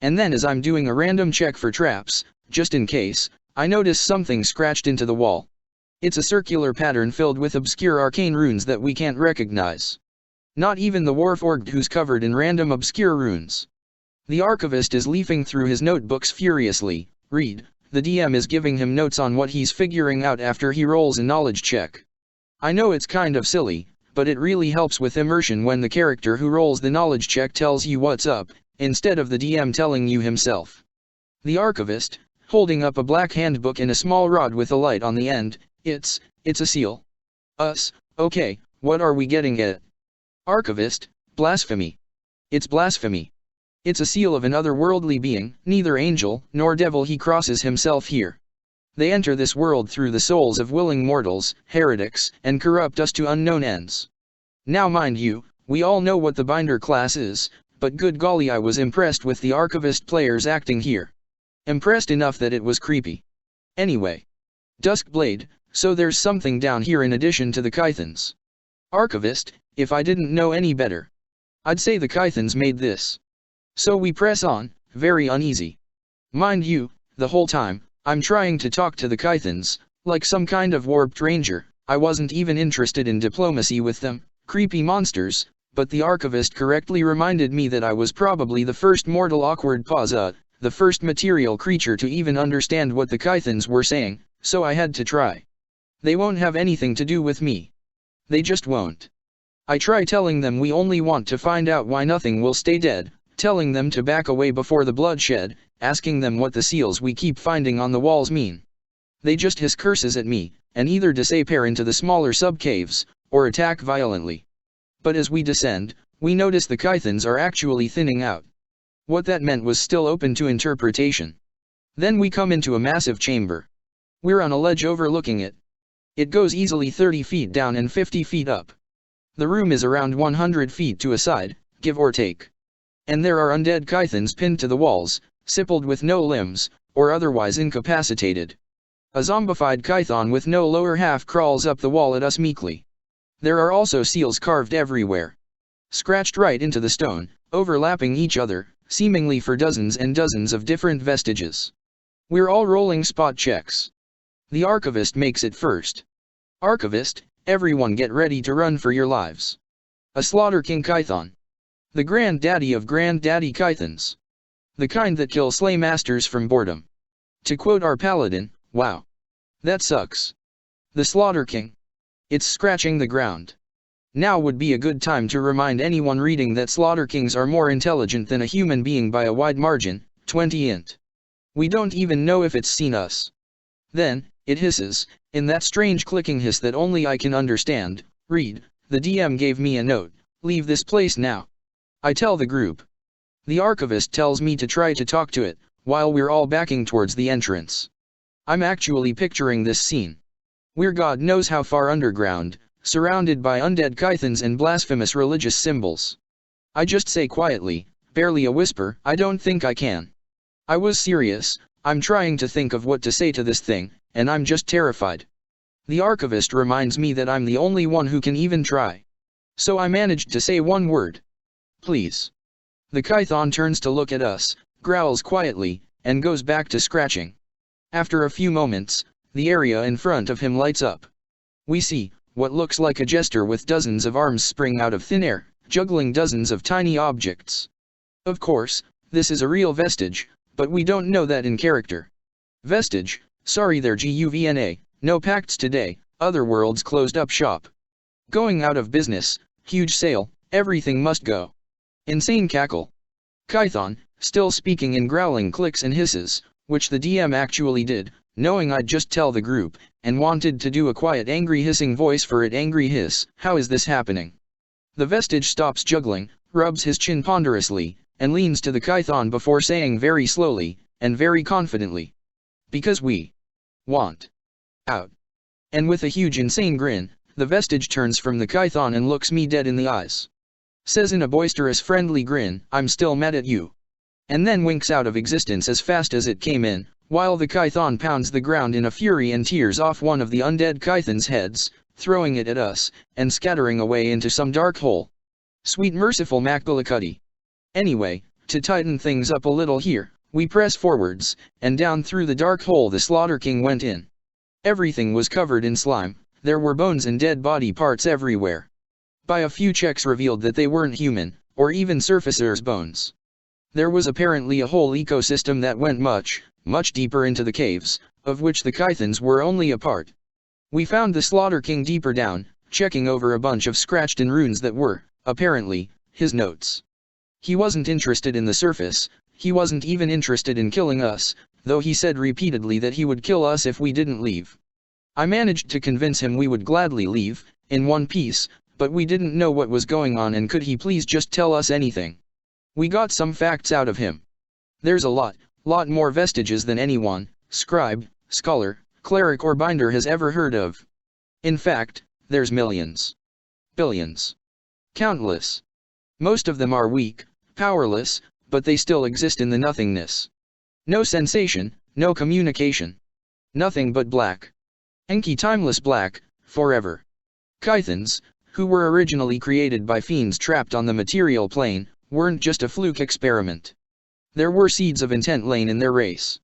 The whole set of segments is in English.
And then as I'm doing a random check for traps, just in case, I notice something scratched into the wall. It's a circular pattern filled with obscure arcane runes that we can't recognize. Not even the Warforged who's covered in random obscure runes. The archivist is leafing through his notebooks furiously. Read, the DM is giving him notes on what he's figuring out after he rolls a knowledge check. I know it's kind of silly, but it really helps with immersion when the character who rolls the knowledge check tells you what's up, instead of the DM telling you himself. The archivist, holding up a black handbook and a small rod with a light on the end, it's a seal. Okay, what are we getting at? Archivist, blasphemy. It's blasphemy. It's a seal of an otherworldly being, neither angel nor devil. He crosses himself here. They enter this world through the souls of willing mortals, heretics, and corrupt us to unknown ends. Now mind you, we all know what the binder class is, but good golly, I was impressed with the archivist players acting here. Impressed enough that it was creepy. Anyway. Duskblade, so there's something down here in addition to the Kythons. Archivist, if I didn't know any better, I'd say the Kythons made this. So we press on, very uneasy. Mind you, the whole time, I'm trying to talk to the Kythons, like some kind of warped ranger. I wasn't even interested in diplomacy with them, creepy monsters, but the archivist correctly reminded me that I was probably the first mortal the first material creature to even understand what the Kythons were saying, so I had to try. They won't have anything to do with me. They just won't. I try telling them we only want to find out why nothing will stay dead, telling them to back away before the bloodshed, asking them what the seals we keep finding on the walls mean. They just hiss curses at me, and either disappear into the smaller sub-caves, or attack violently. But as we descend, we notice the Kythons are actually thinning out. What that meant was still open to interpretation. Then we come into a massive chamber. We're on a ledge overlooking it. It goes easily 30 feet down and 50 feet up. The room is around 100 feet to a side, give or take. And there are undead Kythons pinned to the walls, sippled with no limbs, or otherwise incapacitated. A zombified Kython with no lower half crawls up the wall at us meekly. There are also seals carved everywhere. Scratched right into the stone, overlapping each other, seemingly for dozens and dozens of different vestiges. We're all rolling spot checks. The archivist makes it first. Archivist, everyone get ready to run for your lives. A Slaughter King Kython. The granddaddy of granddaddy Kythons. The kind that kill slay masters from boredom. To quote our paladin, wow. That sucks. The Slaughter King. It's scratching the ground. Now would be a good time to remind anyone reading that Slaughter Kings are more intelligent than a human being by a wide margin, 20 int. We don't even know if it's seen us. Then, it hisses, in that strange clicking hiss that only I can understand. Read, the DM gave me a note, leave this place now. I tell the group. The archivist tells me to try to talk to it, while we're all backing towards the entrance. I'm actually picturing this scene. We're God knows how far underground, surrounded by undead Kythons and blasphemous religious symbols. I just say quietly, barely a whisper, I don't think I can. I was serious, I'm trying to think of what to say to this thing, and I'm just terrified. The archivist reminds me that I'm the only one who can even try. So I managed to say one word. Please. The Kython turns to look at us, growls quietly, and goes back to scratching. After a few moments, the area in front of him lights up. We see what looks like a jester with dozens of arms spring out of thin air, juggling dozens of tiny objects. Of course, this is a real vestige, but we don't know that in character. Vestige, sorry there GUVNA, no pacts today, Otherworlds closed up shop. Going out of business, huge sale, everything must go. Insane cackle. Kython, still speaking in growling clicks and hisses, which the DM actually did, knowing I'd just tell the group, and wanted to do a quiet angry hissing voice for it. Angry hiss, how is this happening? The vestige stops juggling, rubs his chin ponderously, and leans to the Kython before saying very slowly, and very confidently. Because we want out. And with a huge insane grin, the vestige turns from the Kython and looks me dead in the eyes. Says in a boisterous friendly grin, I'm still mad at you. And then winks out of existence as fast as it came in, while the Kython pounds the ground in a fury and tears off one of the undead Kython's heads, throwing it at us, and scattering away into some dark hole. Sweet merciful MacGillicuddy. Anyway, To tighten things up a little here, we press forwards, and down through the dark hole the Slaughter King went in. Everything was covered in slime, there were bones and dead body parts everywhere. By a few checks revealed that they weren't human, or even surfacers' bones. There was apparently a whole ecosystem that went much, much deeper into the caves, of which the Kythons were only a part. We found the Slaughter King deeper down, checking over a bunch of scratched-in runes that were, apparently, his notes. He wasn't interested in the surface, he wasn't even interested in killing us, though he said repeatedly that he would kill us if we didn't leave. I managed to convince him we would gladly leave, in one piece, but we didn't know what was going on and could he please just tell us anything. We got some facts out of him. There's a lot more vestiges than anyone, scribe, scholar, cleric or binder has ever heard of. In fact, there's millions. Billions. Countless. Most of them are weak, powerless, but they still exist in the nothingness. No sensation, no communication. Nothing but black. Enki timeless black, forever. Kythons, who were originally created by fiends trapped on the material plane, weren't just a fluke experiment. There were seeds of intent lain in their race.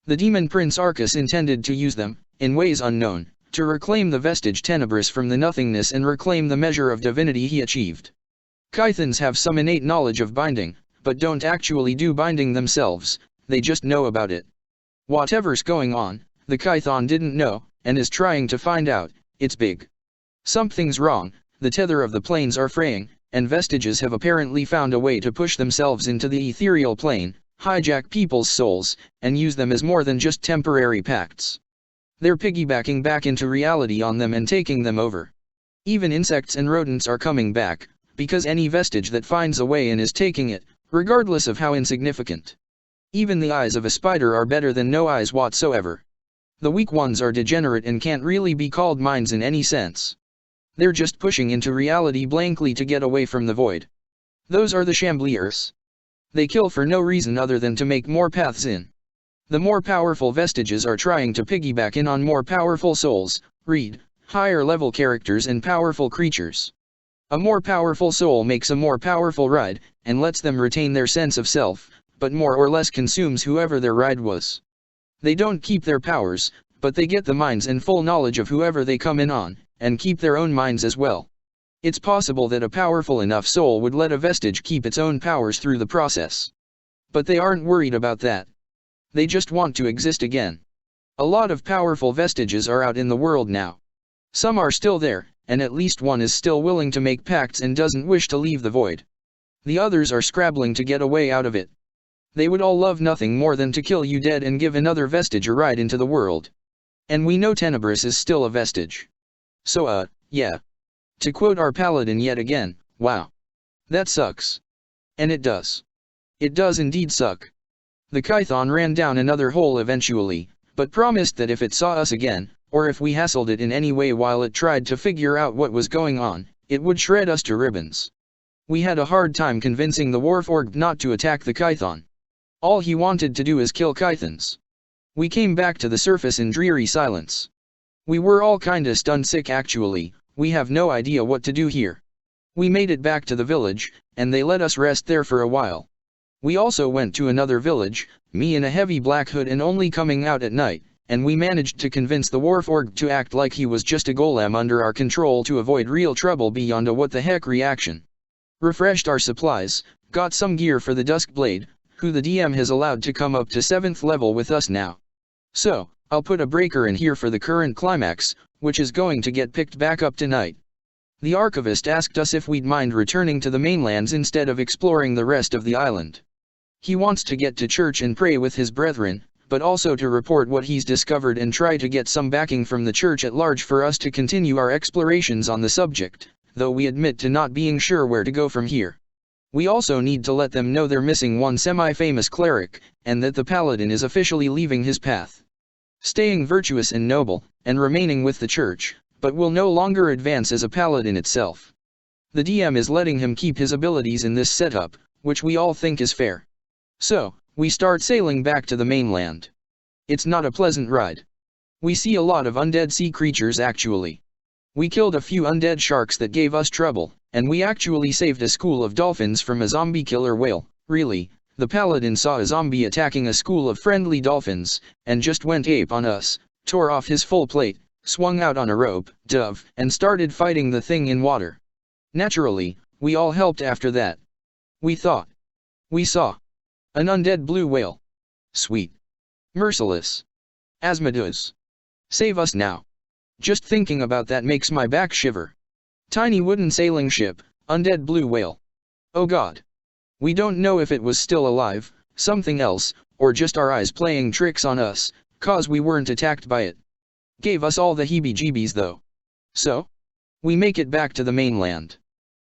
The demon prince Arcus intended to use them, in ways unknown, to reclaim the vestige tenebris from the nothingness and reclaim the measure of divinity he achieved. Kythons have some innate knowledge of binding, but don't actually do binding themselves, they just know about it. Whatever's going on, the Kython didn't know, and is trying to find out. It's big. Something's wrong, the tether of the planes are fraying, and vestiges have apparently found a way to push themselves into the ethereal plane, hijack people's souls, and use them as more than just temporary pacts. They're piggybacking back into reality on them and taking them over. Even insects and rodents are coming back, because any vestige that finds a way in is taking it, regardless of how insignificant. Even the eyes of a spider are better than no eyes whatsoever. The weak ones are degenerate and can't really be called minds in any sense. They're just pushing into reality blankly to get away from the void. Those are the Chambliers. They kill for no reason other than to make more paths in. The more powerful vestiges are trying to piggyback in on more powerful souls, read, higher level characters and powerful creatures. A more powerful soul makes a more powerful ride, and lets them retain their sense of self, but more or less consumes whoever their ride was. They don't keep their powers, but they get the minds and full knowledge of whoever they come in on, and keep their own minds as well. It's possible that a powerful enough soul would let a vestige keep its own powers through the process. But they aren't worried about that. They just want to exist again. A lot of powerful vestiges are out in the world now. Some are still there, and at least one is still willing to make pacts and doesn't wish to leave the void. The others are scrabbling to get a way out of it. They would all love nothing more than to kill you dead and give another vestige a ride into the world. And we know Tenebris is still a vestige. So yeah. To quote our paladin yet again, wow. That sucks. And it does. It does indeed suck. The Kython ran down another hole eventually, but promised that if it saw us again, or if we hassled it in any way while it tried to figure out what was going on, it would shred us to ribbons. We had a hard time convincing the Warforged not to attack the Kython. All he wanted to do is kill Kythons. We came back to the surface in dreary silence. We were all kinda stunned sick actually, we have no idea what to do here. We made it back to the village, and they let us rest there for a while. We also went to another village, me in a heavy black hood and only coming out at night, and we managed to convince the Warforged to act like he was just a golem under our control to avoid real trouble beyond a what the heck reaction. Refreshed our supplies, got some gear for the Duskblade, who the DM has allowed to come up to 7th level with us now. So, I'll put a breaker in here for the current climax, which is going to get picked back up tonight. The Archivist asked us if we'd mind returning to the mainlands instead of exploring the rest of the island. He wants to get to church and pray with his brethren, but also to report what he's discovered and try to get some backing from the church at large for us to continue our explorations on the subject, though we admit to not being sure where to go from here. We also need to let them know they're missing one semi-famous cleric, and that the paladin is officially leaving his path. Staying virtuous and noble, and remaining with the church, but will no longer advance as a paladin itself. The DM is letting him keep his abilities in this setup, which we all think is fair. So, we start sailing back to the mainland. It's not a pleasant ride. We see a lot of undead sea creatures actually. We killed a few undead sharks that gave us trouble, and we actually saved a school of dolphins from a zombie killer whale. Really, The paladin saw a zombie attacking a school of friendly dolphins, and just went ape on us, tore off his full plate, swung out on a rope, dove, and started fighting the thing in water. Naturally, we all helped after that. We thought we saw an undead blue whale. Sweet. Merciless. Asmodeus. Save us now. Just thinking about that makes my back shiver. Tiny wooden sailing ship, undead blue whale. Oh God. We don't know if it was still alive, something else, or just our eyes playing tricks on us, cause we weren't attacked by it. Gave us all the heebie-jeebies though. So? We make it back to the mainland.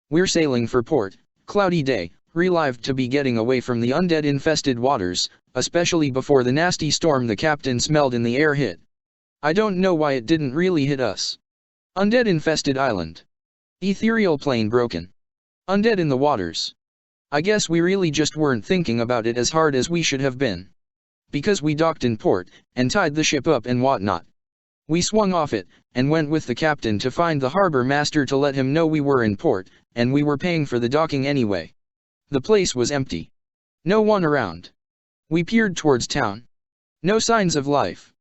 We're sailing for port, cloudy day, relieved to be getting away from the undead-infested waters, especially before the nasty storm the captain smelled in the air hit. I don't know why it didn't really hit us. Undead-infested island. Ethereal plane broken. Undead in the waters. I guess we really just weren't thinking about it as hard as we should have been. Because we docked in port, and tied the ship up and whatnot. We swung off it, and went with the captain to find the harbor master to let him know we were in port, and we were paying for the docking anyway. The place was empty. No one around. We peered towards town. No signs of life.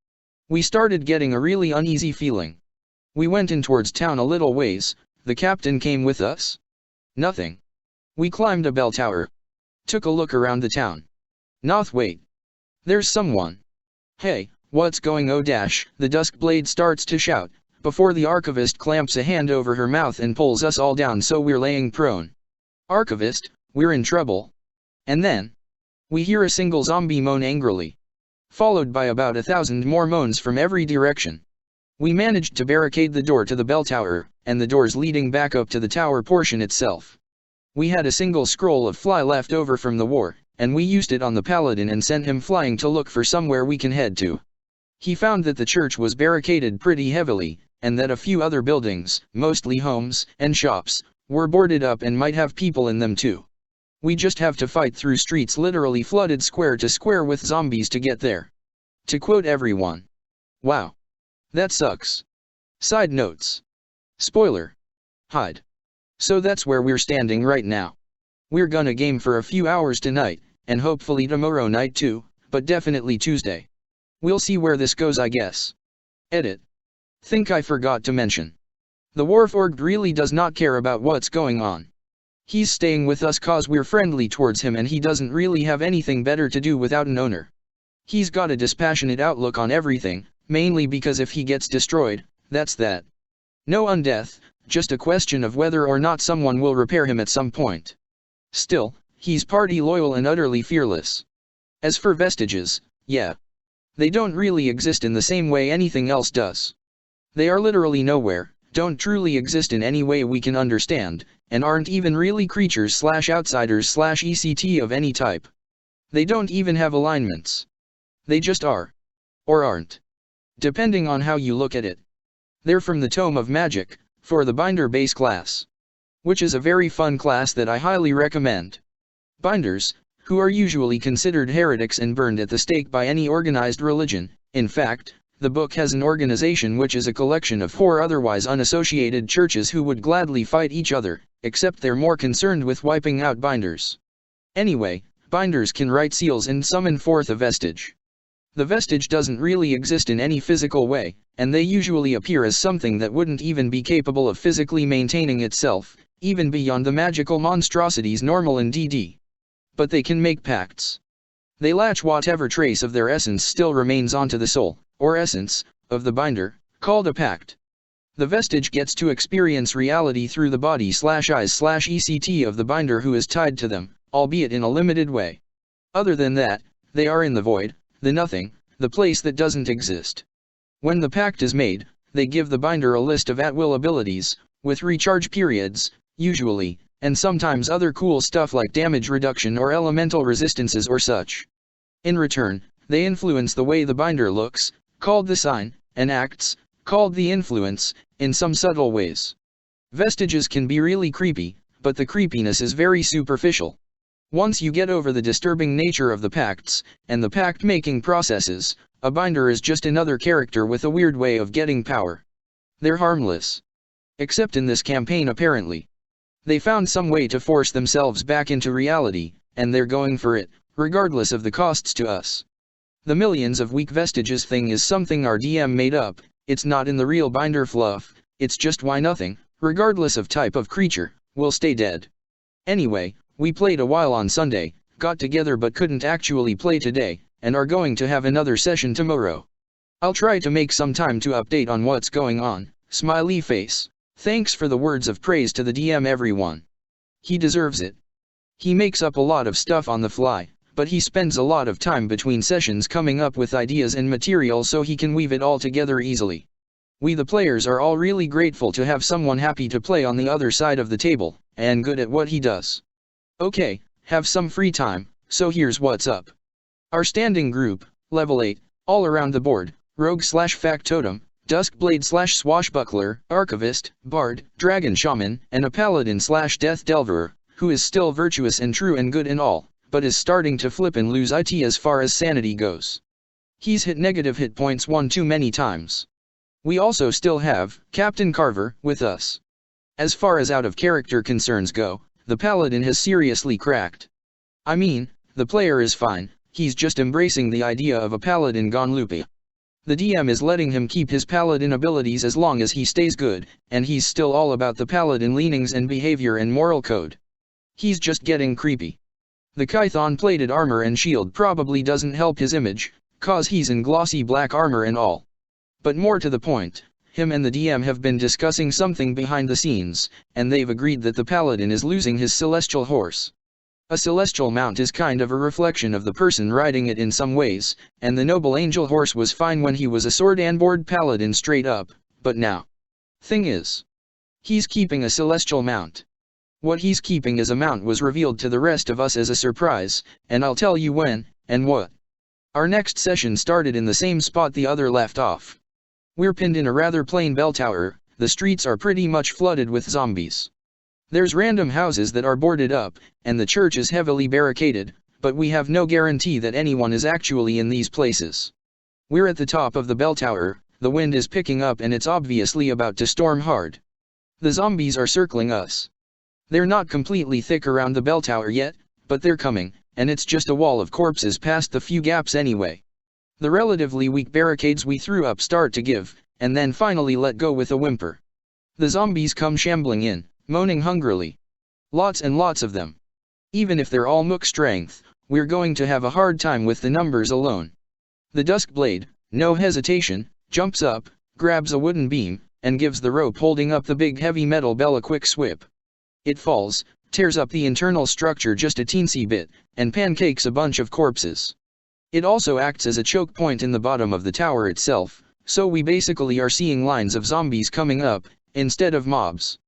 We started getting a really uneasy feeling. We went in towards town a little ways. The captain came with us. Nothing. We climbed a bell tower. Took a look around the town. Wait. There's someone. Hey, what's going on? The Duskblade starts to shout, before the archivist clamps a hand over her mouth and pulls us all down so we're laying prone. Archivist, we're in trouble. And then we hear a single zombie moan angrily, followed by about 1,000 more moans from every direction. We managed to barricade the door to the bell tower, and the doors leading back up to the tower portion itself. We had a single scroll of fly left over from the war, and we used it on the paladin and sent him flying to look for somewhere we can head to. He found that the church was barricaded pretty heavily, and that a few other buildings, mostly homes and shops, were boarded up and might have people in them too. We just have to fight through streets literally flooded square to square with zombies to get there. To quote everyone. Wow. That sucks. Side notes. Spoiler. Hide. So that's where we're standing right now. We're gonna game for a few hours tonight, and hopefully tomorrow night too, but definitely Tuesday. We'll see where this goes, I guess. Edit. Think I forgot to mention. The Warforged really does not care about what's going on. He's staying with us cause we're friendly towards him and he doesn't really have anything better to do without an owner. He's got a dispassionate outlook on everything, mainly because if he gets destroyed, that's that. No undeath, just a question of whether or not someone will repair him at some point. Still, he's party loyal and utterly fearless. As for vestiges, yeah. They don't really exist in the same way anything else does. They are literally nowhere, don't truly exist in any way we can understand, and aren't even really creatures/outsiders/ECT of any type. They don't even have alignments. They just are. Or aren't. Depending on how you look at it. They're from the Tome of Magic, for the Binder base class. Which is a very fun class that I highly recommend. Binders, who are usually considered heretics and burned at the stake by any organized religion. In fact, the book has an organization which is a collection of 4 otherwise unassociated churches who would gladly fight each other, except they're more concerned with wiping out binders. Anyway, binders can write seals and summon forth a vestige. The vestige doesn't really exist in any physical way, and they usually appear as something that wouldn't even be capable of physically maintaining itself, even beyond the magical monstrosities normal in DD. But they can make pacts. They latch whatever trace of their essence still remains onto the soul, or essence, of the binder, called a pact. The vestige gets to experience reality through the body/eyes/ECT of the binder who is tied to them, albeit in a limited way. Other than that, they are in the void, the nothing, the place that doesn't exist. When the pact is made, they give the binder a list of at-will abilities, with recharge periods, usually, and sometimes other cool stuff like damage reduction or elemental resistances or such. In return, they influence the way the binder looks, called the sign, and acts, called the influence, in some subtle ways. Vestiges can be really creepy, but the creepiness is very superficial. Once you get over the disturbing nature of the pacts, and the pact-making processes, a binder is just another character with a weird way of getting power. They're harmless. Except in this campaign apparently. They found some way to force themselves back into reality, and they're going for it, regardless of the costs to us. The millions of weak vestiges thing is something our DM made up, it's not in the real binder fluff, it's just why nothing, regardless of type of creature, will stay dead. Anyway, we played a while on Sunday, got together but couldn't actually play today, and are going to have another session tomorrow. I'll try to make some time to update on what's going on, smiley face. Thanks for the words of praise to the DM everyone. He deserves it. He makes up a lot of stuff on the fly, but he spends a lot of time between sessions coming up with ideas and material so he can weave it all together easily. We the players are all really grateful to have someone happy to play on the other side of the table, and good at what he does. Okay, have some free time, so here's what's up. Our standing group, level 8, all around the board, rogue/factotum, duskblade/swashbuckler, archivist, bard, dragon shaman, and a paladin/death delverer, who is still virtuous and true and good in all, but is starting to flip and lose it as far as sanity goes. He's hit negative hit points one too many times. We also still have Captain Carver with us. As far as out of character concerns go, the paladin has seriously cracked. I mean, the player is fine, he's just embracing the idea of a paladin gone loopy. The DM is letting him keep his paladin abilities as long as he stays good, and he's still all about the paladin leanings and behavior and moral code. He's just getting creepy. The Kython plated armor and shield probably doesn't help his image, cause he's in glossy black armor and all. But more to the point, him and the DM have been discussing something behind the scenes, and they've agreed that the paladin is losing his celestial horse. A celestial mount is kind of a reflection of the person riding it in some ways, and the noble angel horse was fine when he was a sword-and-board paladin straight up, but now. Thing is, he's keeping a celestial mount. What he's keeping as a mount was revealed to the rest of us as a surprise, and I'll tell you when, and what. Our next session started in the same spot the other left off. We're pinned in a rather plain bell tower, the streets are pretty much flooded with zombies. There's random houses that are boarded up, and the church is heavily barricaded, but we have no guarantee that anyone is actually in these places. We're at the top of the bell tower, the wind is picking up and it's obviously about to storm hard. The zombies are circling us. They're not completely thick around the bell tower yet, but they're coming, and it's just a wall of corpses past the few gaps anyway. The relatively weak barricades we threw up start to give, and then finally let go with a whimper. The zombies come shambling in, moaning hungrily. Lots and lots of them. Even if they're all mook strength, we're going to have a hard time with the numbers alone. The Duskblade, no hesitation, jumps up, grabs a wooden beam, and gives the rope holding up the big heavy metal bell a quick swip. It falls, tears up the internal structure just a teensy bit, and pancakes a bunch of corpses. It also acts as a choke point in the bottom of the tower itself, so we basically are seeing lines of zombies coming up, instead of mobs.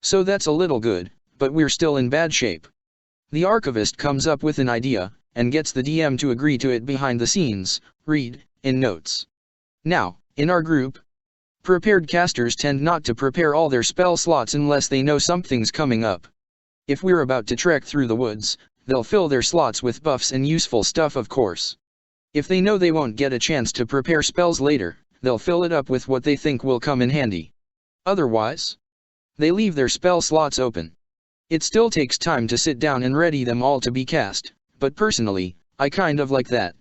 So that's a little good, but we're still in bad shape. The archivist comes up with an idea, and gets the DM to agree to it behind the scenes, read, in notes. Now, in our group, prepared casters tend not to prepare all their spell slots unless they know something's coming up. If we're about to trek through the woods, they'll fill their slots with buffs and useful stuff of course. If they know they won't get a chance to prepare spells later, they'll fill it up with what they think will come in handy. Otherwise, they leave their spell slots open. It still takes time to sit down and ready them all to be cast, but personally, I kind of like that.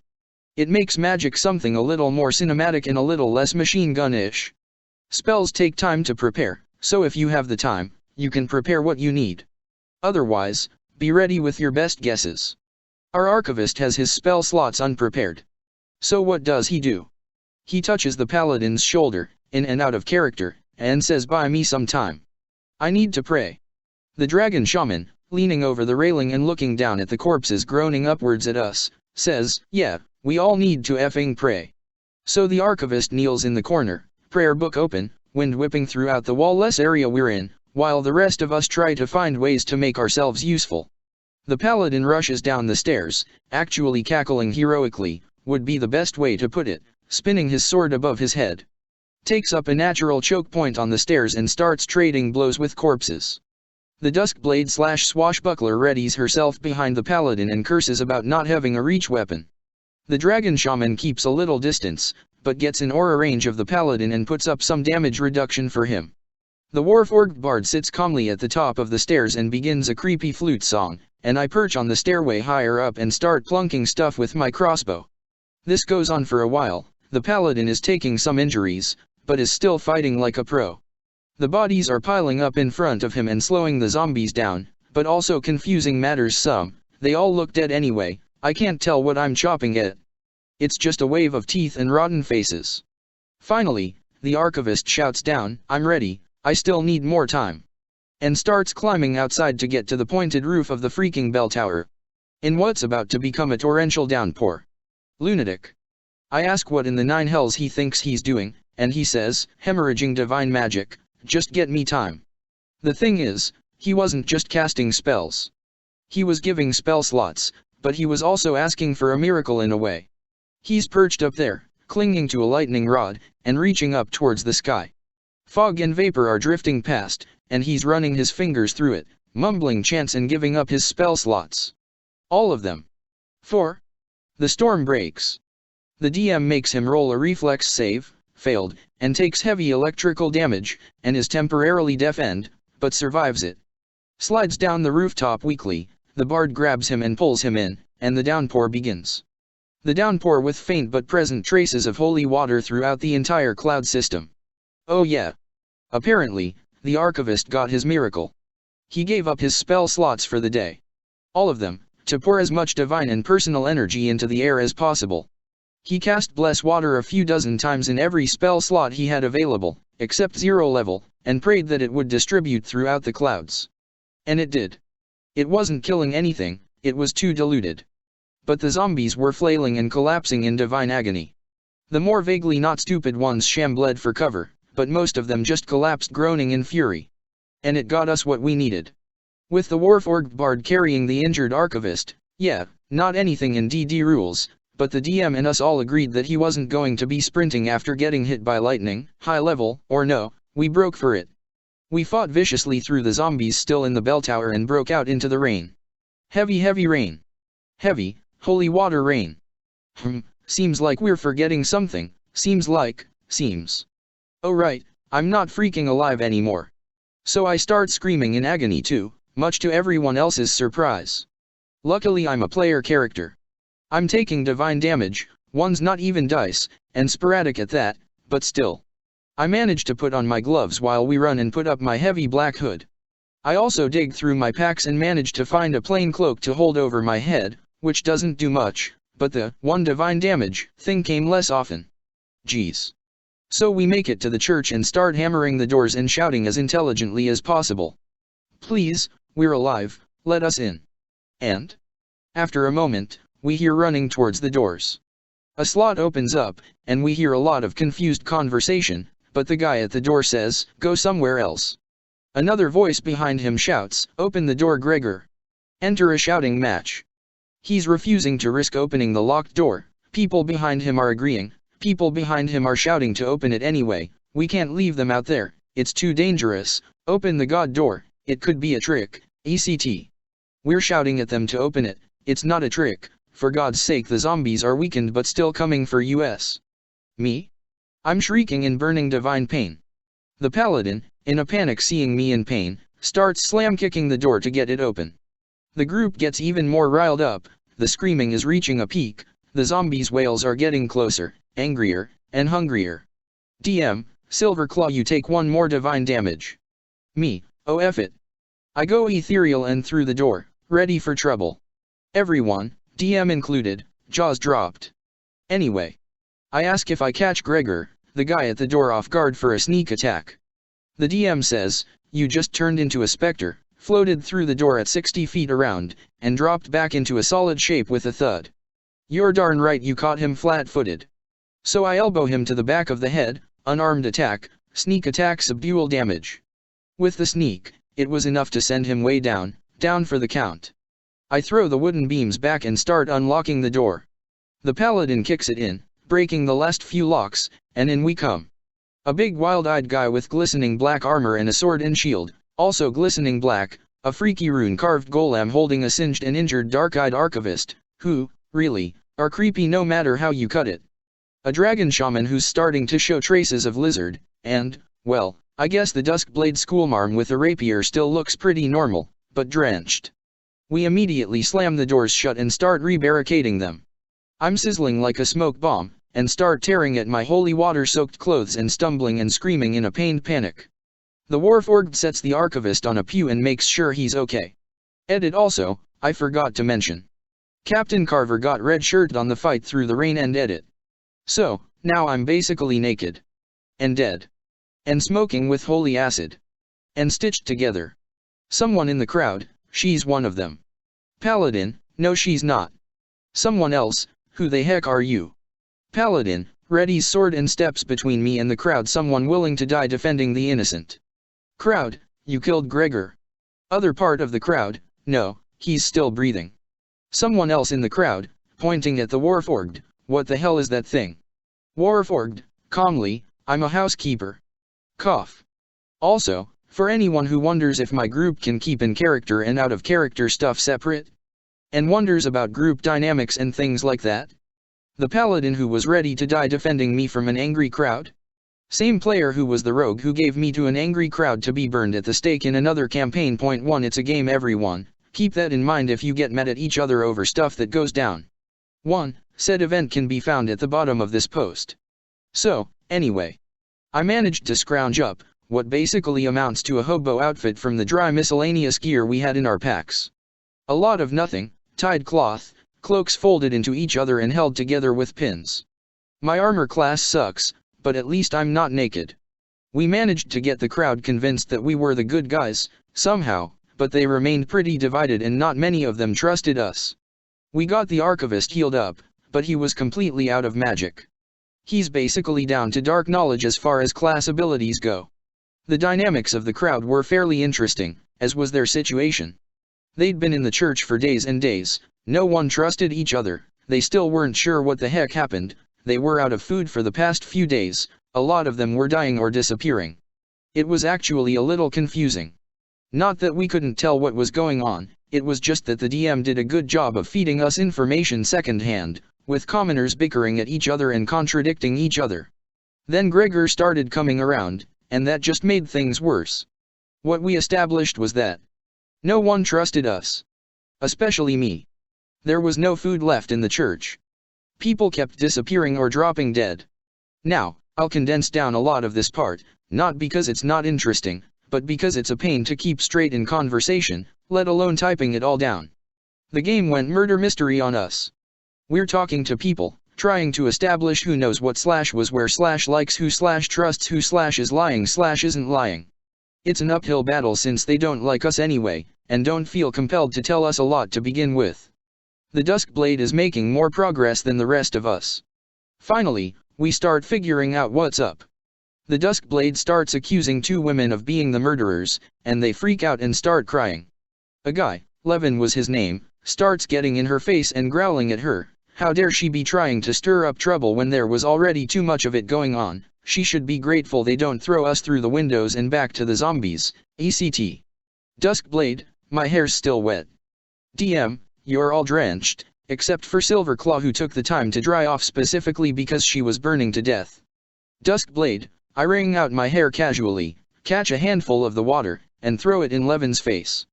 It makes magic something a little more cinematic and a little less machine gun-ish. Spells take time to prepare, so if you have the time, you can prepare what you need. Otherwise, be ready with your best guesses. Our archivist has his spell slots unprepared. So what does he do? He touches the paladin's shoulder, in and out of character, and says, "Buy me some time. I need to pray." The dragon shaman, leaning over the railing and looking down at the corpses groaning upwards at us, says, "Yeah, we all need to effing pray." So the archivist kneels in the corner, prayer book open, wind whipping throughout the wall-less area we're in, while the rest of us try to find ways to make ourselves useful. The paladin rushes down the stairs, actually cackling heroically, would be the best way to put it, spinning his sword above his head. Takes up a natural choke point on the stairs and starts trading blows with corpses. The Duskblade/swashbuckler readies herself behind the paladin and curses about not having a reach weapon. The dragon shaman keeps a little distance, but gets in aura range of the paladin and puts up some damage reduction for him. The Warforged Bard sits calmly at the top of the stairs and begins a creepy flute song, and I perch on the stairway higher up and start plunking stuff with my crossbow. This goes on for a while. The paladin is taking some injuries, but is still fighting like a pro. The bodies are piling up in front of him and slowing the zombies down, but also confusing matters some. They all look dead anyway. I can't tell what I'm chopping at. It's just a wave of teeth and rotten faces. Finally, the archivist shouts down, "I'm ready, I still need more time," and starts climbing outside to get to the pointed roof of the freaking bell tower. In what's about to become a torrential downpour. Lunatic. I ask what in the nine hells he thinks he's doing, and he says, "Hemorrhaging divine magic, just get me time." The thing is, he wasn't just casting spells. He was giving spell slots, but he was also asking for a miracle in a way. He's perched up there, clinging to a lightning rod, and reaching up towards the sky. Fog and vapor are drifting past, and he's running his fingers through it, mumbling chants and giving up his spell slots. All of them. 4. The storm breaks. The DM makes him roll a reflex save, failed, and takes heavy electrical damage, and is temporarily deafened, but survives it. Slides down the rooftop weakly, the bard grabs him and pulls him in, and the downpour begins. The downpour with faint but present traces of holy water throughout the entire cloud system. Oh yeah. Apparently, the archivist got his miracle. He gave up his spell slots for the day. All of them, to pour as much divine and personal energy into the air as possible. He cast Bless Water a few dozen times in every spell slot he had available, except 0 level, and prayed that it would distribute throughout the clouds. And it did. It wasn't killing anything, it was too diluted. But the zombies were flailing and collapsing in divine agony. The more vaguely not stupid ones shambled for cover, but most of them just collapsed groaning in fury. And it got us what we needed. With the Warforged Bard carrying the injured archivist, yeah, not anything in DD rules, but the DM and us all agreed that he wasn't going to be sprinting after getting hit by lightning, high level, or no, we broke for it. We fought viciously through the zombies still in the bell tower and broke out into the rain. Heavy rain. Heavy, holy water rain. Seems like we're forgetting something, seems. Oh right, I'm not freaking alive anymore. So I start screaming in agony too, much to everyone else's surprise. Luckily I'm a player character. I'm taking divine damage, one's not even dice, and sporadic at that, but still. I manage to put on my gloves while we run and put up my heavy black hood. I also dig through my packs and manage to find a plain cloak to hold over my head, which doesn't do much, but the one divine damage thing came less often. Jeez. So we make it to the church and start hammering the doors and shouting as intelligently as possible. "Please, we're alive, let us in." And? After a moment, we hear running towards the doors. A slot opens up, and we hear a lot of confused conversation, but the guy at the door says, "Go somewhere else." Another voice behind him shouts, "Open the door, Gregor." Enter a shouting match. He's refusing to risk opening the locked door. People behind him are agreeing. People behind him are shouting to open it anyway. "We can't leave them out there, it's too dangerous. Open the god door, it could be a trick, ECT. We're shouting at them to open it. It's not a trick, for God's sake, the zombies are weakened but still coming for us. Me? I'm shrieking in burning divine pain. The paladin, in a panic seeing me in pain, starts slam-kicking the door to get it open. The group gets even more riled up, the screaming is reaching a peak, the zombies' wails are getting closer, angrier, and hungrier. DM, Silverclaw, you take one more divine damage. Me, oh F it. I go ethereal and through the door, ready for trouble. Everyone, DM included, jaws dropped. Anyway. I ask if I catch Gregor, the guy at the door, off guard for a sneak attack. The DM says, "You just turned into a specter, floated through the door at 60 feet around, and dropped back into a solid shape with a thud. You're darn right you caught him flat-footed." So I elbow him to the back of the head, unarmed attack, sneak attack, subdual damage. With the sneak, it was enough to send him way down for the count. I throw the wooden beams back and start unlocking the door. The paladin kicks it in, breaking the last few locks, and in we come. A big wild-eyed guy with glistening black armor and a sword and shield, also glistening black, a freaky rune-carved golem holding a singed and injured dark-eyed archivist, who, really, are creepy no matter how you cut it. A dragon shaman who's starting to show traces of lizard, and, well, I guess the Duskblade schoolmarm with a rapier still looks pretty normal, but drenched. We immediately slam the doors shut and start re-barricading them. I'm sizzling like a smoke bomb, and start tearing at my holy water-soaked clothes and stumbling and screaming in a pained panic. The Warforged sets the archivist on a pew and makes sure he's okay. Edit also, I forgot to mention. Captain Carver got red-shirted on the fight through the rain and edit. So, now I'm basically naked. And dead. And smoking with holy acid. And stitched together. Someone in the crowd, she's one of them. Paladin, no she's not. Someone else, who the heck are you? Paladin, readies sword and steps between me and the crowd, someone willing to die defending the innocent. Crowd, you killed Gregor. Other part of the crowd, no, he's still breathing. Someone else in the crowd, pointing at the Warforged, what the hell is that thing? Warforged, calmly, I'm a housekeeper. Cough. Also, for anyone who wonders if my group can keep in character and out of character stuff separate, and wonders about group dynamics and things like that, the paladin who was ready to die defending me from an angry crowd? Same player who was the rogue who gave me to an angry crowd to be burned at the stake in another campaign. Point 1 It's a game everyone, keep that in mind if you get mad at each other over stuff that goes down. 1. Said event can be found at the bottom of this post. So, anyway. I managed to scrounge up what basically amounts to a hobo outfit from the dry miscellaneous gear we had in our packs. A lot of nothing, tied cloth, cloaks folded into each other and held together with pins. My armor class sucks, but at least I'm not naked. We managed to get the crowd convinced that we were the good guys, somehow, but they remained pretty divided and not many of them trusted us. We got the archivist healed up, but he was completely out of magic. He's basically down to dark knowledge as far as class abilities go. The dynamics of the crowd were fairly interesting, as was their situation. They'd been in the church for days and days, no one trusted each other, they still weren't sure what the heck happened, they were out of food for the past few days, a lot of them were dying or disappearing. It was actually a little confusing. Not that we couldn't tell what was going on, it was just that the DM did a good job of feeding us information secondhand, with commoners bickering at each other and contradicting each other. Then Gregor started coming around, and that just made things worse. What we established was that no one trusted us. Especially me. There was no food left in the church. People kept disappearing or dropping dead. Now, I'll condense down a lot of this part, not because it's not interesting, but because it's a pain to keep straight in conversation, let alone typing it all down. The game went murder mystery on us. We're talking to people, trying to establish who knows what / was where / likes who / trusts who / is lying / isn't lying. It's an uphill battle since they don't like us anyway, and don't feel compelled to tell us a lot to begin with. The Duskblade is making more progress than the rest of us. Finally, we start figuring out what's up. The Duskblade starts accusing 2 women of being the murderers, and they freak out and start crying. A guy, Levin was his name, starts getting in her face and growling at her. How dare she be trying to stir up trouble when there was already too much of it going on, she should be grateful they don't throw us through the windows and back to the zombies, ECT. Duskblade, my hair's still wet. DM, you're all drenched, except for Silverclaw who took the time to dry off specifically because she was burning to death. Duskblade, I wring out my hair casually, catch a handful of the water, and throw it in Levin's face.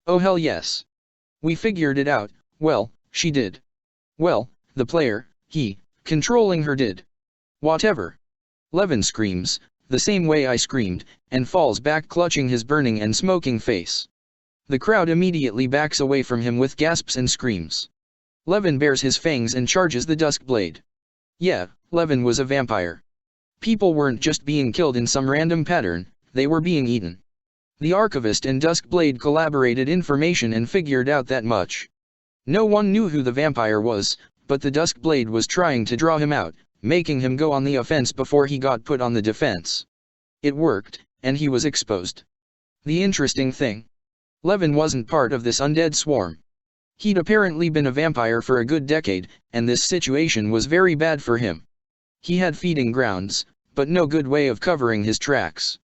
Oh hell yes. We figured it out, well, she did. Well, the player, he, controlling her did. Whatever. Levin screams, the same way I screamed, and falls back clutching his burning and smoking face. The crowd immediately backs away from him with gasps and screams. Levin bares his fangs and charges the Duskblade. Yeah, Levin was a vampire. People weren't just being killed in some random pattern, they were being eaten. The Archivist and Duskblade collaborated information and figured out that much. No one knew who the vampire was, but the Duskblade was trying to draw him out, making him go on the offense before he got put on the defense. It worked, and he was exposed. The interesting thing? Levin wasn't part of this undead swarm. He'd apparently been a vampire for a good decade, and this situation was very bad for him. He had feeding grounds, but no good way of covering his tracks.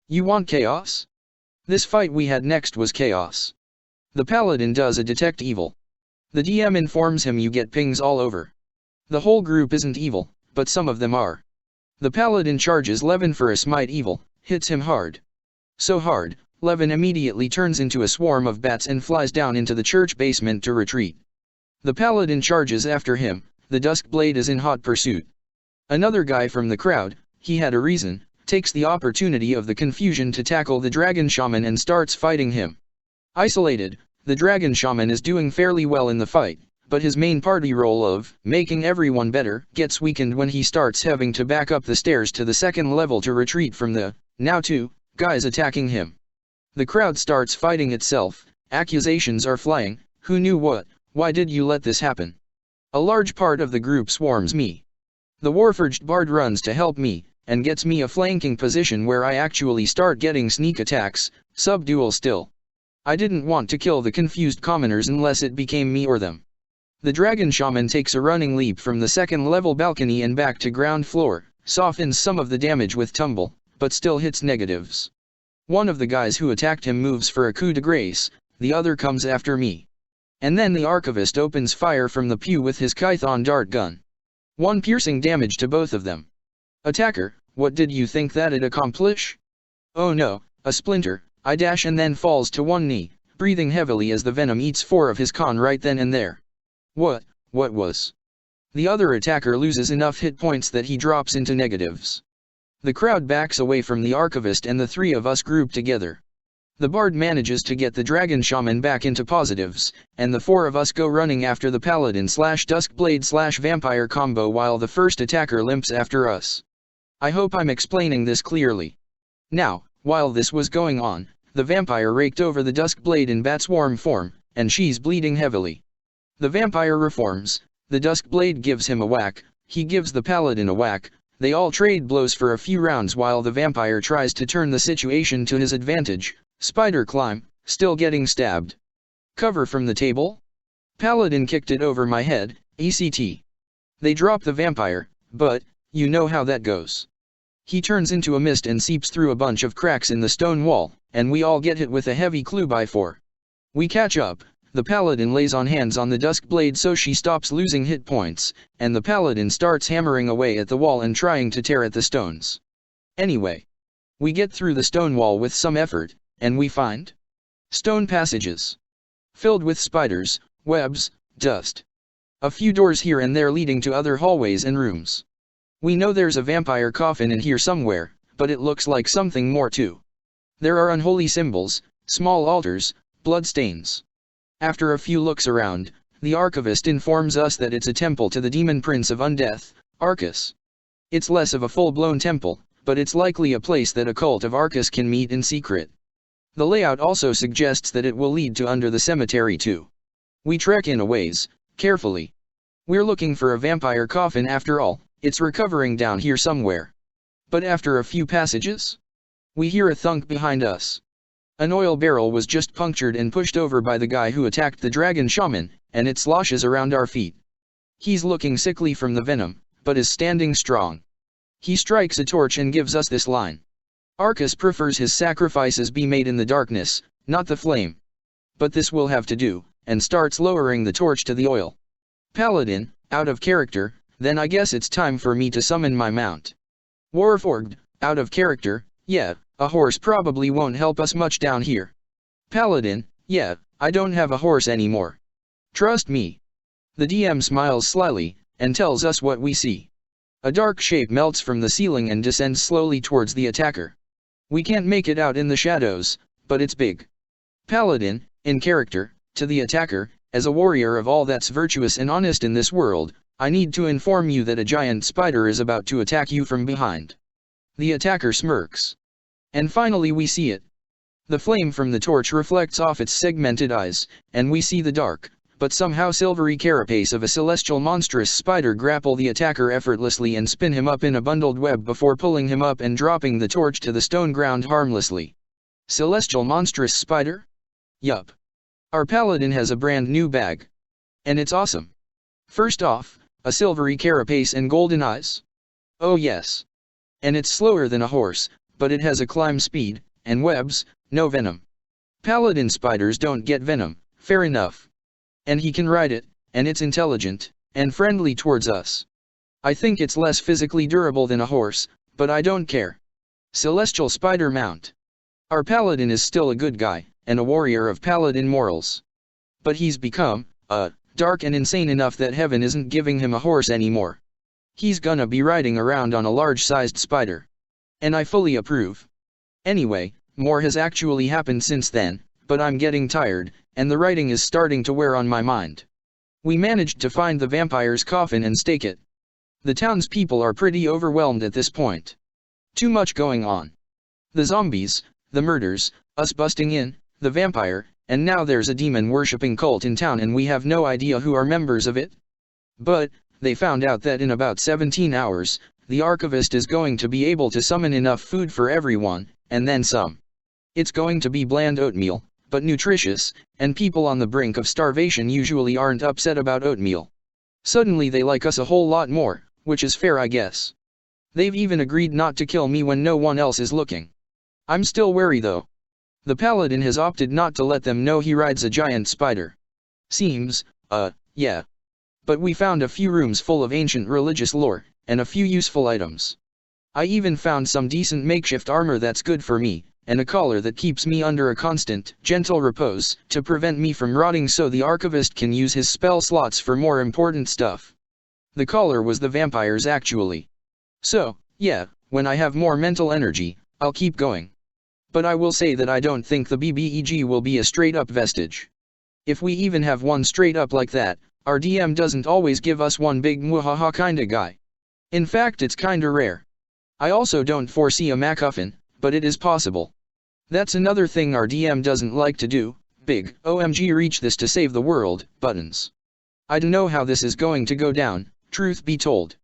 You want chaos? This fight we had next was chaos. The paladin does a detect evil. The DM informs him you get pings all over. The whole group isn't evil, but some of them are. The paladin charges Levin for a smite evil, hits him hard. So hard, Levin immediately turns into a swarm of bats and flies down into the church basement to retreat. The paladin charges after him, the Duskblade is in hot pursuit. Another guy from the crowd, he had a reason, takes the opportunity of the confusion to tackle the dragon shaman and starts fighting him. Isolated, the dragon shaman is doing fairly well in the fight, but his main party role of making everyone better gets weakened when he starts having to back up the stairs to the second level to retreat from the, now two, guys attacking him. The crowd starts fighting itself, accusations are flying, who knew what, why did you let this happen? A large part of the group swarms me. The Warforged Bard runs to help me, and gets me a flanking position where I actually start getting sneak attacks, subdual still. I didn't want to kill the confused commoners unless it became me or them. The dragon shaman takes a running leap from the second level balcony and back to ground floor, softens some of the damage with tumble, but still hits negatives. One of the guys who attacked him moves for a coup de grace, the other comes after me. And then the archivist opens fire from the pew with his Kython dart gun. One piercing damage to both of them. Attacker, what did you think that'd accomplish? Oh no, a splinter, I dash and then falls to one knee, breathing heavily as the venom eats 4 of his con right then and there. What was? The other attacker loses enough hit points that he drops into negatives. The crowd backs away from the archivist and the 3 of us group together. The bard manages to get the dragon shaman back into positives, and the 4 of us go running after the paladin/duskblade/vampire combo while the first attacker limps after us. I hope I'm explaining this clearly. Now, while this was going on, the vampire raked over the Duskblade in bat swarm form, and she's bleeding heavily. The vampire reforms, the Duskblade gives him a whack, he gives the paladin a whack, they all trade blows for a few rounds while the vampire tries to turn the situation to his advantage. Spider climb, still getting stabbed. Cover from the table? Paladin kicked it over my head, ACT. They drop the vampire, but, you know how that goes. He turns into a mist and seeps through a bunch of cracks in the stone wall, and we all get hit with a heavy clue by 4. We catch up, the paladin lays on hands on the Duskblade so she stops losing hit points, and the paladin starts hammering away at the wall and trying to tear at the stones. Anyway. We get through the stone wall with some effort, and we find stone passages filled with spiders, webs, dust. A few doors here and there leading to other hallways and rooms. We know there's a vampire coffin in here somewhere, but it looks like something more too. There are unholy symbols, small altars, bloodstains. After a few looks around, the archivist informs us that it's a temple to the demon prince of undeath, Arcus. It's less of a full-blown temple, but it's likely a place that a cult of Arcus can meet in secret. The layout also suggests that it will lead to under the cemetery too. We trek in a ways, carefully. We're looking for a vampire coffin after all, it's recovering down here somewhere. But after a few passages, we hear a thunk behind us. An oil barrel was just punctured and pushed over by the guy who attacked the dragon shaman, and it sloshes around our feet. He's looking sickly from the venom, but is standing strong. He strikes a torch and gives us this line. Arcus prefers his sacrifices be made in the darkness, not the flame. But this will have to do, and starts lowering the torch to the oil. Paladin, out of character, then I guess it's time for me to summon my mount. Warforged, out of character, yeah, a horse probably won't help us much down here. Paladin, yeah, I don't have a horse anymore. Trust me. The DM smiles slyly, and tells us what we see. A dark shape melts from the ceiling and descends slowly towards the attacker. We can't make it out in the shadows, but it's big. Paladin, in character, to the attacker, as a warrior of all that's virtuous and honest in this world, I need to inform you that a giant spider is about to attack you from behind. The attacker smirks. And finally we see it. The flame from the torch reflects off its segmented eyes, and we see the dark, but somehow silvery carapace of a celestial monstrous spider grapple the attacker effortlessly and spin him up in a bundled web before pulling him up and dropping the torch to the stone ground harmlessly. Celestial monstrous spider? Yup. Our paladin has a brand new bag. And it's awesome. First off, a silvery carapace and golden eyes. Oh yes. And it's slower than a horse, but it has a climb speed, and webs, no venom. Paladin spiders don't get venom, fair enough. And he can ride it, and it's intelligent, and friendly towards us. I think it's less physically durable than a horse, but I don't care. Celestial Spider Mount. Our paladin is still a good guy, and a warrior of paladin morals. But he's become, dark and insane enough that heaven isn't giving him a horse anymore. He's gonna be riding around on a large-sized spider. And I fully approve. Anyway, more has actually happened since then, but I'm getting tired, and the writing is starting to wear on my mind. We managed to find the vampire's coffin and stake it. The townspeople are pretty overwhelmed at this point. Too much going on. The zombies, the murders, us busting in, the vampire, and now there's a demon-worshipping cult in town and we have no idea who are members of it. But, they found out that in about 17 hours, the archivist is going to be able to summon enough food for everyone, and then some. It's going to be bland oatmeal, but nutritious, and people on the brink of starvation usually aren't upset about oatmeal. Suddenly they like us a whole lot more, which is fair I guess. They've even agreed not to kill me when no one else is looking. I'm still wary though. The paladin has opted not to let them know he rides a giant spider. Seems, yeah. But we found a few rooms full of ancient religious lore, and a few useful items. I even found some decent makeshift armor that's good for me, and a collar that keeps me under a constant, gentle repose, to prevent me from rotting so the archivist can use his spell slots for more important stuff. The collar was the vampire's actually. So, yeah, when I have more mental energy, I'll keep going. But I will say that I don't think the BBEG will be a straight-up vestige. If we even have one straight-up like that, our DM doesn't always give us one big muhaha kinda guy. In fact it's kinda rare. I also don't foresee a MacGuffin, but it is possible. That's another thing our DM doesn't like to do, big, OMG reach this to save the world, buttons. I don't know how this is going to go down, truth be told.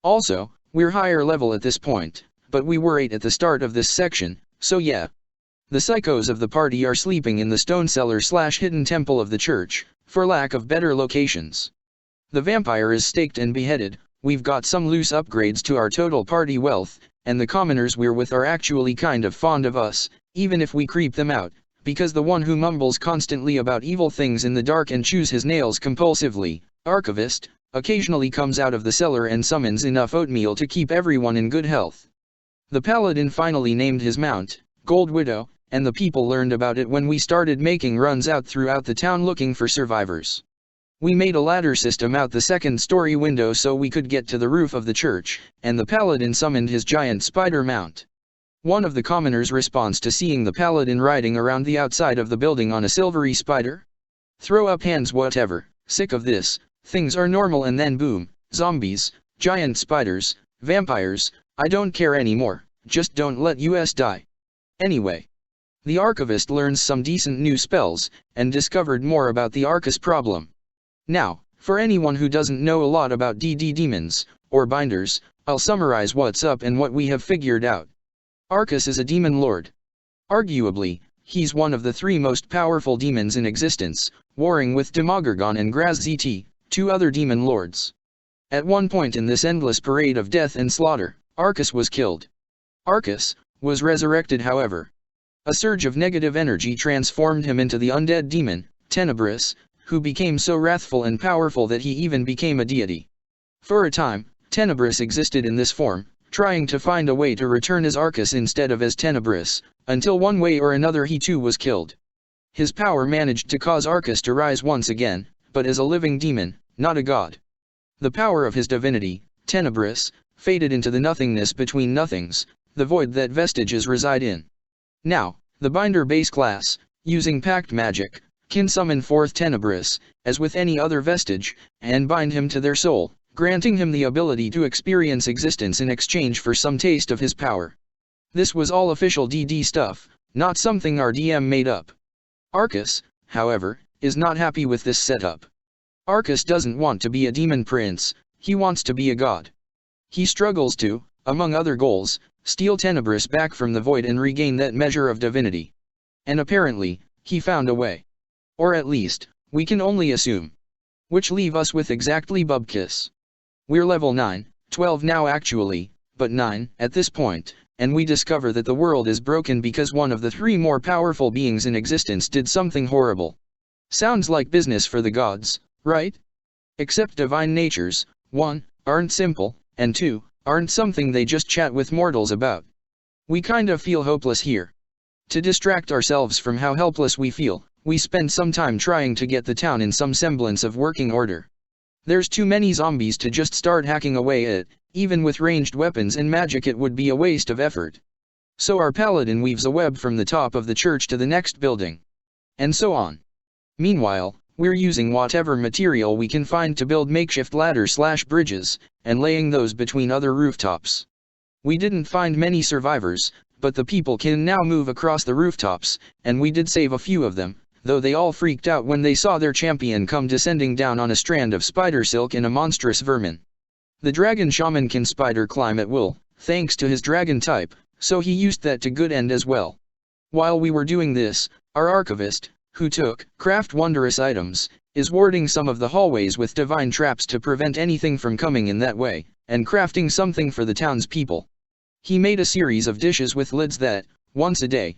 Also, we're higher level at this point, but we were 8 at the start of this section, so yeah. The psychos of the party are sleeping in the stone cellar/hidden temple of the church, for lack of better locations. The vampire is staked and beheaded, we've got some loose upgrades to our total party wealth, and the commoners we're with are actually kind of fond of us, even if we creep them out, because the one who mumbles constantly about evil things in the dark and chews his nails compulsively, Archivist, occasionally comes out of the cellar and summons enough oatmeal to keep everyone in good health. The paladin finally named his mount, Gold Widow, and the people learned about it when we started making runs out throughout the town looking for survivors. We made a ladder system out the second-story window so we could get to the roof of the church, and the paladin summoned his giant spider mount. One of the commoners responds to seeing the paladin riding around the outside of the building on a silvery spider. Throw up hands whatever, sick of this, things are normal and then boom, zombies, giant spiders, vampires, I don't care anymore, just don't let us die. Anyway. The archivist learns some decent new spells, and discovered more about the Arcus problem. Now, for anyone who doesn't know a lot about DD demons, or binders, I'll summarize what's up and what we have figured out. Arcus is a demon lord. Arguably, he's one of the 3 most powerful demons in existence, warring with Demogorgon and Graz-ZT, 2 other demon lords. At one point in this endless parade of death and slaughter, Arcus was killed. Arcus was resurrected however. A surge of negative energy transformed him into the undead demon, Tenebris, who became so wrathful and powerful that he even became a deity. For a time, Tenebris existed in this form, trying to find a way to return as Arcus instead of as Tenebris, until one way or another he too was killed. His power managed to cause Arcus to rise once again, but as a living demon, not a god. The power of his divinity, Tenebris, faded into the nothingness between nothings, the void that vestiges reside in. Now, the binder base class, using pact magic, can summon forth Tenebris, as with any other vestige, and bind him to their soul, granting him the ability to experience existence in exchange for some taste of his power. This was all official DD stuff, not something our DM made up. Arcus, however, is not happy with this setup. Arcus doesn't want to be a demon prince, he wants to be a god. He struggles to, among other goals, steal Tenebris back from the void and regain that measure of divinity. And apparently, he found a way. Or at least, we can only assume. Which leave us with exactly Bubkiss. We're level 9, 12 now actually, but 9 at this point, and we discover that the world is broken because one of the 3 more powerful beings in existence did something horrible. Sounds like business for the gods, right? Except divine natures, 1, aren't simple, and 2, aren't something they just chat with mortals about. We kinda feel hopeless here. To distract ourselves from how helpless we feel, we spend some time trying to get the town in some semblance of working order. There's too many zombies to just start hacking away at, even with ranged weapons and magic it would be a waste of effort. So our paladin weaves a web from the top of the church to the next building. And so on. Meanwhile, we're using whatever material we can find to build makeshift ladders/bridges, and laying those between other rooftops. We didn't find many survivors, but the people can now move across the rooftops, and we did save a few of them, though they all freaked out when they saw their champion come descending down on a strand of spider silk and a monstrous vermin. The dragon shaman can spider climb at will, thanks to his dragon type, so he used that to good end as well. While we were doing this, our archivist, who took craft wondrous items, is warding some of the hallways with divine traps to prevent anything from coming in that way, and crafting something for the townspeople. He made a series of dishes with lids that, once a day,